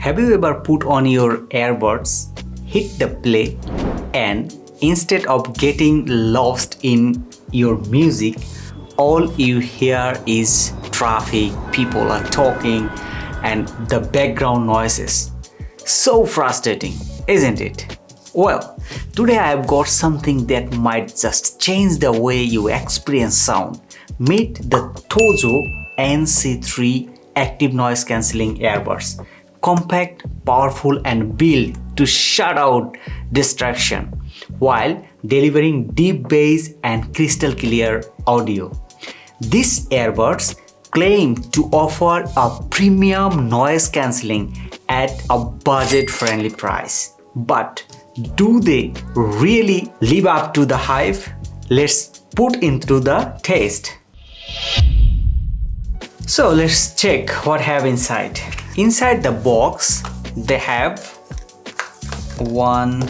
Have you ever put on your earbuds, hit the play, and instead of getting lost in your music, all you hear is traffic, people are talking, and the background noises? So frustrating, isn't it? Well, today I have got something that might just change the way you experience sound. Meet the TOZO NC3 Active Noise Cancelling Earbuds. Compact, powerful, and built to shut out distraction while delivering deep bass and crystal clear audio. These earbuds claim to offer a premium noise cancelling at a budget-friendly price. But do they really live up to the hype? Let's put into the test. So let's check what have inside. Inside the box, they have one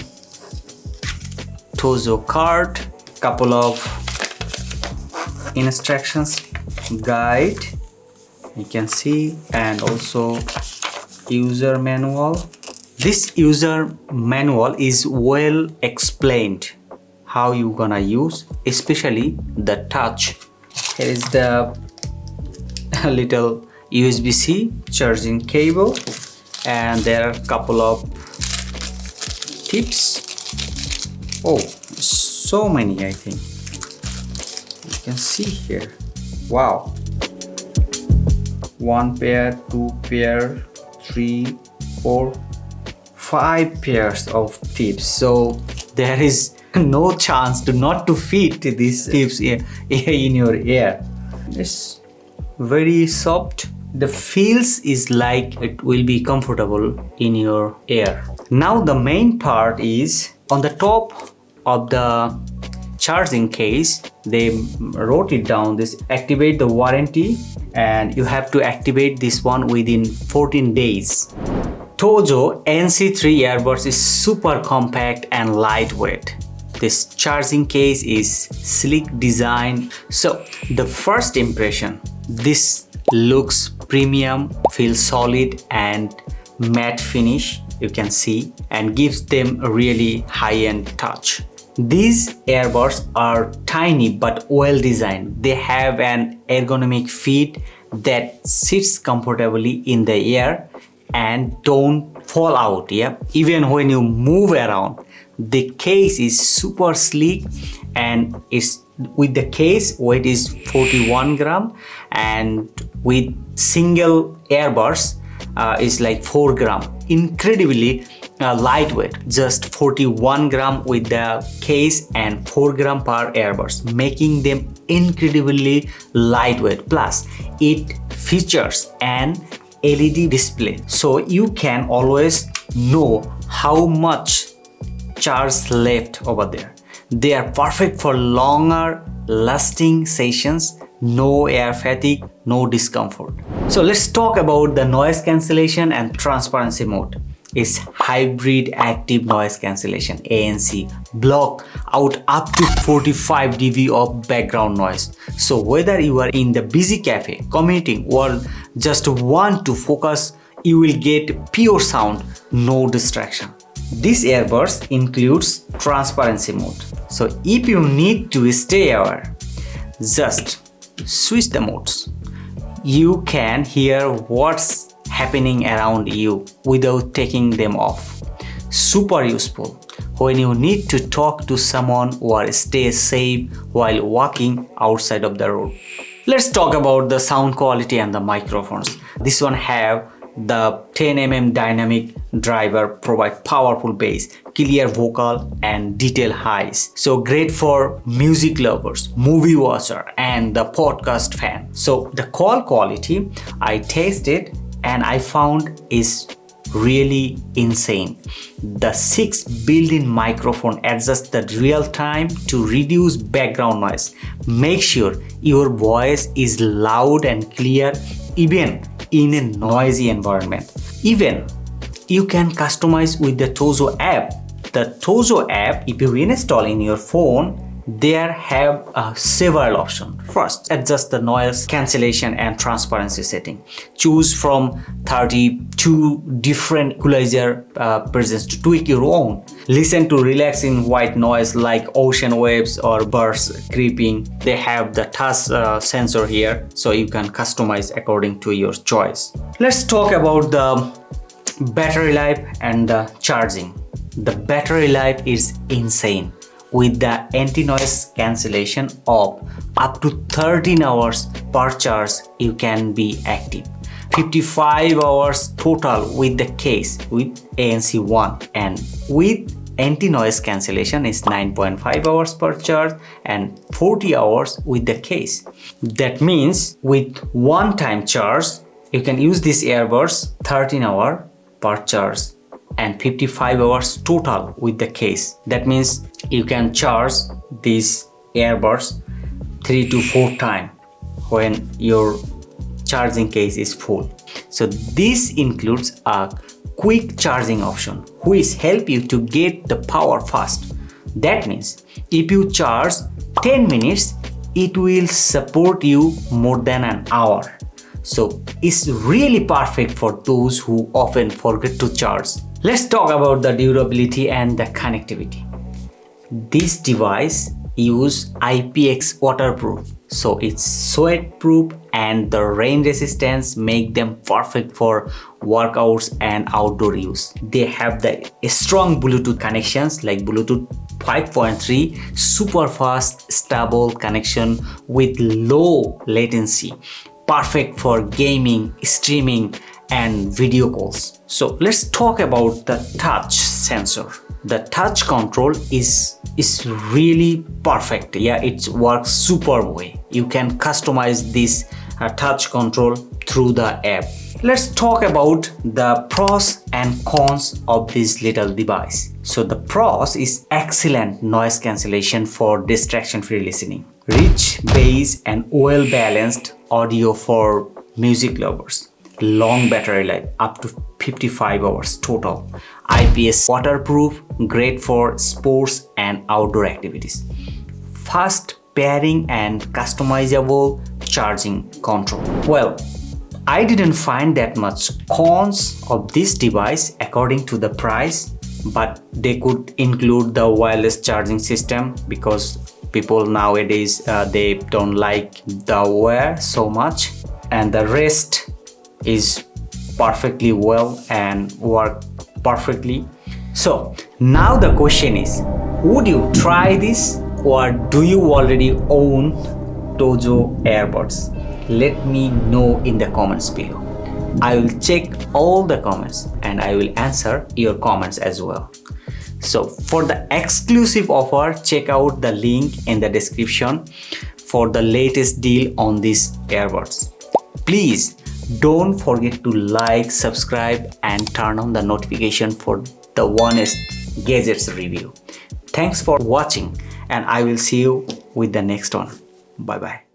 TOZO card, couple of instructions, guide, you can see, and also user manual. This user manual is well explained how you gonna use, especially the touch. Here is the little USB-C charging cable, and there are a couple of tips. Oh, so many, I think. You can see here. Wow. 1 pair, 2 pair, 3, 4, 5 pairs of tips. So there is no chance not to fit these tips in your ear. It's very soft. The feels is like it will be comfortable in your ear. Now the main part is on the top of the charging case. They wrote it down, this activate the warranty, and you have to activate this one within 14 days. TOZO NC3 earbuds is super compact and lightweight. This charging case is sleek design. So the first impression, this looks premium, feels solid and matte finish, you can see, and gives them a really high-end touch. These earbuds are tiny but well designed. They have an ergonomic fit that sits comfortably in the ear and don't fall out, even when you move around. The case is super sleek, and it's with the case weight is 41 gram, and with single earbuds is like 4 gram. Incredibly lightweight, just 41 gram with the case and 4 gram per earbuds, making them incredibly lightweight. Plus it features an LED display, so you can always know how much charge left over there. They are perfect for longer lasting sessions, no air fatigue, no discomfort. So let's talk about the noise cancellation and transparency mode. It's Hybrid Active Noise Cancellation ANC. Block out up to 45 dB of background noise. So whether you are in the busy cafe, commuting, or just want to focus, you will get pure sound, no distraction. This earbuds includes transparency mode. So if you need to stay aware, just switch the modes. You can hear what's happening around you without taking them off. Super useful when you need to talk to someone or stay safe while walking outside of the road. Let's talk about the sound quality and the microphones. This one have the 10mm dynamic driver, provide powerful bass, clear vocal and detail highs. So great for music lovers, movie watcher and the podcast fan. So the call quality I tested and I found is really insane. The 6 built-in microphone adjusts the real time to reduce background noise. Make sure your voice is loud and clear even in a noisy environment. Even you can customize with the TOZO app. The TOZO app, if you install in your phone, there have several options. First, adjust the noise cancellation and transparency setting. Choose from 32 different equalizer presets to tweak your own. Listen to relaxing white noise like ocean waves or birds creeping. They have the touch sensor here, so you can customize according to your choice. Let's talk about the battery life and the charging. The battery life is insane. With the anti-noise cancellation of up to 13 hours per charge, you can be active. 55 hours total with the case with ANC 1, and with anti-noise cancellation is 9.5 hours per charge and 40 hours with the case. That means with one-time charge, you can use these earbuds 13 hours per charge and 55 hours total with the case. That means you can charge these earbuds 3 to 4 times when your charging case is full. So this includes a quick charging option which help you to get the power fast. That means if you charge 10 minutes, it will support you more than an hour. So it's really perfect for those who often forget to charge. Let's talk about the durability and the connectivity. This device uses IPX8 Waterproof, so it's sweat proof and the rain resistance make them perfect for workouts and outdoor use. They have the strong Bluetooth connections like Bluetooth 5.3, super fast stable connection with low latency, perfect for gaming, streaming and video calls. So let's talk about the touch sensor. The touch control is really perfect. Yeah, it works super way. You can customize this touch control through the app. Let's talk about the pros and cons of this little device. So the pros is excellent noise cancellation for distraction-free listening, rich bass and well-balanced audio for music lovers, long battery life up to 55 hours total, IPS waterproof, great for sports and outdoor activities, fast pairing and customizable charging control. Well, I didn't find that much cons of this device according to the price, but they could include the wireless charging system because people nowadays they don't like the wear so much, and the rest is perfectly well and work perfectly. So now the question is, would you try this or do you already own TOZO earbuds? Let me know in the comments below. I will check all the comments and I will answer your comments as well. So for the exclusive offer, check out the link in the description for the latest deal on these earbuds. Please don't forget to like, subscribe and turn on the notification for the honest gadgets review. Thanks for watching and I will see you with the next one. Bye bye.